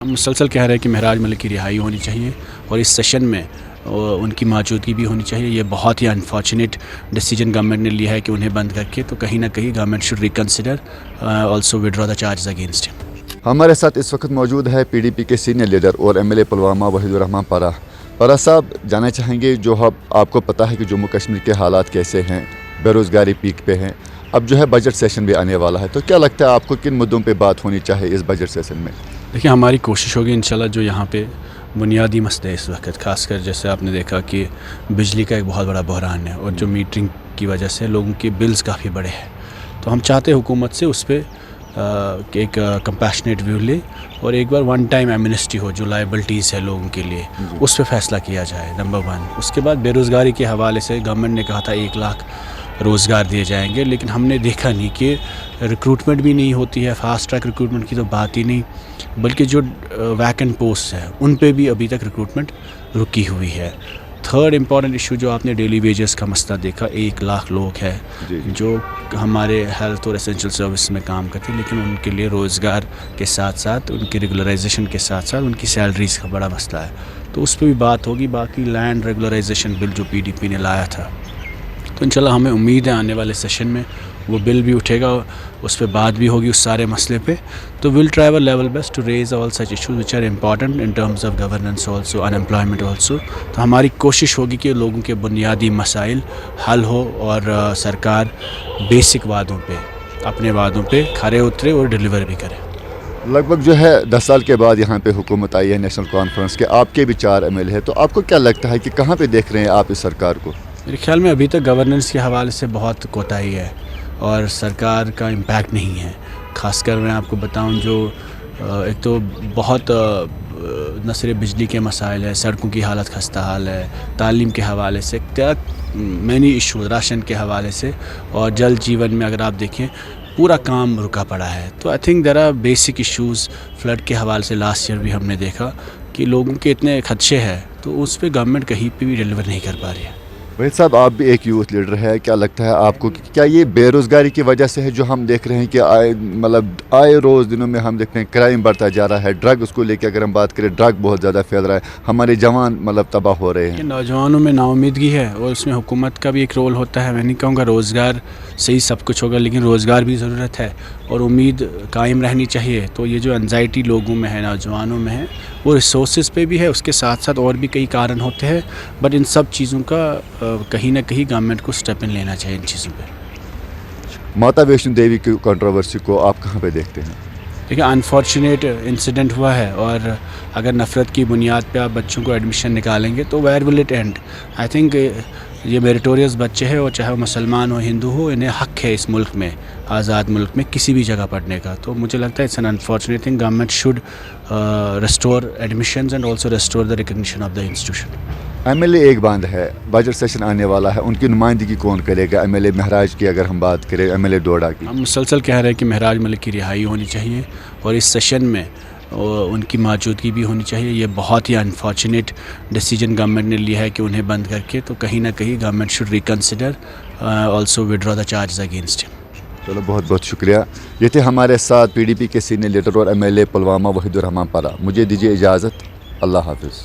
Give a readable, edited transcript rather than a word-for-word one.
ہم مسلسل کہہ رہے ہیں کہ مہراج ملک کی رہائی ہونی چاہیے اور اس سیشن میں ان کی موجودگی بھی ہونی چاہیے. یہ بہت ہی انفارچونیٹ ڈیسیجن گورنمنٹ نے لیا ہے کہ انہیں بند کر کے, تو کہیں نہ کہیں government should reconsider also Vadra the charges against ہم. ہمارے ساتھ اس وقت موجود ہے پی ڈی پی کے سینئر لیڈر اور M L A Pulwama Waheed ur Rehman Parra. Parra صاحب, جانا چاہیں گے جو آپ کو پتہ ہے کہ جموں کشمیر کے حالات کیسے ہیں, بے روزگاری پیک پہ ہیں, اب جو ہے بجٹ سیشن بھی آنے والا ہے, تو کیا لگتا ہے آپ کو کن مدعوں پہ بات ہونی چاہیے اس بجٹ سیشن میں؟ دیکھیے, ہماری کوشش ہوگی انشاءاللہ جو یہاں پہ بنیادی مسئلے اس وقت, خاص کر جیسے آپ نے دیکھا کہ بجلی کا ایک بہت بڑا بحران ہے اور جو میٹرنگ کی وجہ سے لوگوں کے بلز کافی بڑے ہیں, تو ہم چاہتے ہیں حکومت سے اس پہ ایک کمپیشنیٹ ویو لے اور ایک بار ون ٹائم ایمنسٹی ہو جو لائبلٹیز ہے لوگوں کے لیے, اس پہ فیصلہ کیا جائے, نمبر 1. اس کے بعد بے روزگاری کے حوالے سے گورنمنٹ نے کہا تھا 1 لاکھ روزگار دیے جائیں گے, لیکن ہم نے دیکھا نہیں کہ ریکروٹمنٹ بھی نہیں ہوتی ہے. فاسٹ ٹریک ریکروٹمنٹ کی تو بات ہی نہیں, بلکہ جو ویکنٹ پوسٹ ہیں ان پہ بھی ابھی تک ریکروٹمنٹ رکی ہوئی ہے. تھرڈ امپورٹنٹ ایشو جو آپ نے ڈیلی ویجز کا مسئلہ دیکھا, 1 لاکھ لوگ ہیں جو ہمارے ہیلتھ اور اسینشل سروس میں کام کرتے ہیں, لیکن ان کے لیے روزگار کے ساتھ ساتھ ان کی ریگولرائزیشن کے ساتھ ساتھ ان کی سیلریز کا بڑا مسئلہ ہے, تو اس پہ بھی بات ہوگی. باقی لینڈ ریگولرائزیشن بل جو پی ڈی پی نے لایا تھا, تو انشاءاللہ ہمیں امید ہے آنے والے سیشن میں وہ بل بھی اٹھے گا, اس پہ بات بھی ہوگی اس سارے مسئلے پہ. تو we'll try our level best to raise all such issues which are important in terms of governance also, in employment also. تو ہماری کوشش ہوگی کہ لوگوں کے بنیادی مسائل حل ہو اور سرکار بیسک وعدوں پہ, اپنے وعدوں پہ کھرے اترے اور ڈیلیور بھی کرے. لگ بھگ جو ہے 10 سال کے بعد یہاں پہ حکومت آئی ہے نیشنل کانفرنس کے, آپ کے بھی 4 ایم ایل اے ہیں, تو آپ کو کیا لگتا ہے کہ کہاں پہ دیکھ رہے ہیں آپ اس سرکار کو؟ میرے خیال میں ابھی تک گورننس کے حوالے سے بہت کوتاہی ہے اور سرکار کا امپیکٹ نہیں ہے. خاص کر میں آپ کو بتاؤں جو ایک تو بہت نہ صرف بجلی کے مسائل ہے, سڑکوں کی حالت خستہ حال ہے, تعلیم کے حوالے سے مینی ایشوز, راشن کے حوالے سے, اور جل جیون میں اگر آپ دیکھیں پورا کام رکا پڑا ہے. تو I think there are basic issues. Flood کے حوالے سے لاسٹ ایئر بھی ہم نے دیکھا کہ لوگوں کے اتنے خدشے ہیں, تو اس پہ گورنمنٹ کہیں پہ بھی ڈیلیور نہیں کر پا رہی ہے. وحید صاحب, آپ بھی ایک یوتھ لیڈر ہے, کیا لگتا ہے آپ کو کہ کیا یہ بے روزگاری کی وجہ سے ہے جو ہم دیکھ رہے ہیں کہ آئے روز دنوں میں ہم دیکھ رہے ہیں کرائم بڑھتا جا رہا ہے, ڈرگ اس کو لے کے اگر ہم بات کریں ڈرگ بہت زیادہ پھیل رہا ہے, ہمارے جوان تباہ ہو رہے ہیں. نوجوانوں میں نا امیدگی ہے اور اس میں حکومت کا بھی ایک رول ہوتا ہے. میں نہیں کہوں گا روزگار صحیح سب کچھ ہوگا, لیکن روزگار بھی ضرورت ہے اور امید قائم رہنی چاہیے. تو یہ جو انزائٹی لوگوں میں ہے, نوجوانوں میں ہے, وہ ریسورسز پہ بھی ہے, اس کے ساتھ ساتھ اور بھی کئی کارن ہوتے ہیں, بٹ ان سب چیزوں کا کہیں نہ کہیں گورنمنٹ کو اسٹیپ ان لینا چاہیے ان چیزوں پہ. ماتا ویشنو دیوی کی کنٹروورسی کو آپ کہاں پہ دیکھتے ہیں؟ دیکھیں, انفارچونیٹ انسیڈنٹ ہوا ہے, اور اگر نفرت کی بنیاد پہ آپ بچوں کو ایڈمیشن نکالیں گے تو where will it and. I think یہ میریٹوریس بچے ہیں, اور چاہے وہ مسلمان ہو ہندو ہو, انہیں حق ہے اس ملک میں, آزاد ملک میں کسی بھی جگہ پڑھنے کا. تو مجھے لگتا ہے it's an unfortunate thing. Government should restore admissions and also restore the recognition of the institution. M L A ایک باندھ ہے, بجٹ سیشن آنے والا ہے, ان کی نمائندگی کون کرے گا؟ ایم ایل اے مہراج کی اگر ہم بات کریں, ایم ایل اے ڈوڈا کی. ہم مسلسل کہہ رہے ہیں کہ مہراج ملک کی رہائی ہونی چاہیے اور اس سیشن میں ان کی موجودگی بھی ہونی چاہیے. یہ بہت ہی انفارچونیٹ ڈیسیجن گورنمنٹ نے لیا ہے کہ انہیں بند کر کے, تو کہیں نہ کہیں government should reconsider also Vadra the charges against ہم. چلو, بہت بہت شکریہ. یہ تھے ہمارے ساتھ پی ڈی پی کے سینئر لیڈر اور M L A Pulwama Waheed ur Rehman Parra. مجھے دیجیے اجازت. اللہ حافظ.